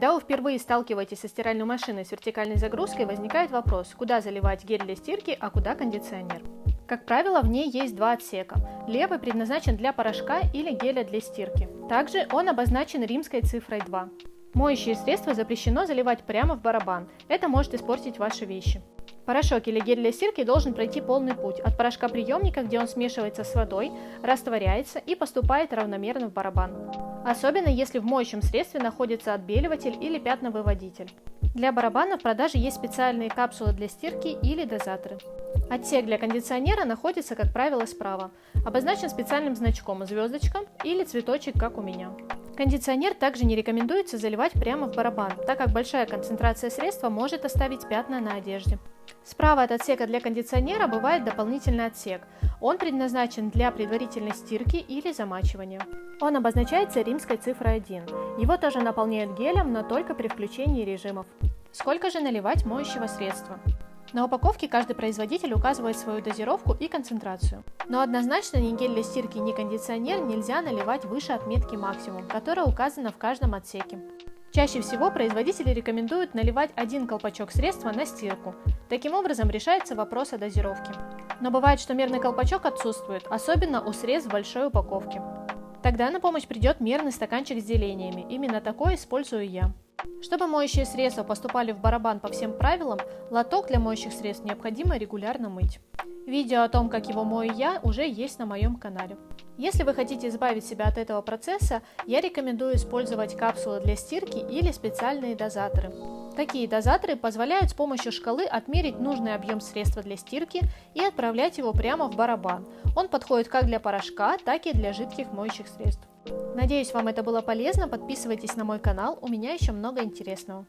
Когда вы впервые сталкиваетесь со стиральной машиной с вертикальной загрузкой, возникает вопрос, куда заливать гель для стирки, а куда кондиционер. Как правило, в ней есть два отсека. Левый предназначен для порошка или геля для стирки. Также он обозначен римской цифрой 2. Моющие средства запрещено заливать прямо в барабан, это может испортить ваши вещи. Порошок или гель для стирки должен пройти полный путь от порошка-приемника, где он смешивается с водой, растворяется и поступает равномерно в барабан. Особенно если в моющем средстве находится отбеливатель или пятновыводитель. Для барабана в продаже есть специальные капсулы для стирки или дозаторы. Отсек для кондиционера находится, как правило, справа. Обозначен специальным значком звездочка или цветочек, как у меня. Кондиционер также не рекомендуется заливать прямо в барабан, так как большая концентрация средства может оставить пятна на одежде. Справа от отсека для кондиционера бывает дополнительный отсек. Он предназначен для предварительной стирки или замачивания. Он обозначается римской цифрой 1. Его тоже наполняют гелем, но только при включении режимов. Сколько же наливать моющего средства? На упаковке каждый производитель указывает свою дозировку и концентрацию. Но однозначно ни гель для стирки, ни кондиционер нельзя наливать выше отметки максимум, которая указана в каждом отсеке. Чаще всего производители рекомендуют наливать один колпачок средства на стирку. Таким образом решается вопрос о дозировке. Но бывает, что мерный колпачок отсутствует, особенно у средств в большой упаковке. Тогда на помощь придет мерный стаканчик с делениями, именно такой использую я. Чтобы моющие средства поступали в барабан по всем правилам, лоток для моющих средств необходимо регулярно мыть. Видео о том, как его мою я, уже есть на моем канале. Если вы хотите избавить себя от этого процесса, я рекомендую использовать капсулы для стирки или специальные дозаторы. Такие дозаторы позволяют с помощью шкалы отмерить нужный объем средства для стирки и отправлять его прямо в барабан. Он подходит как для порошка, так и для жидких моющих средств. Надеюсь, вам это было полезно, подписывайтесь на мой канал, у меня еще много интересного.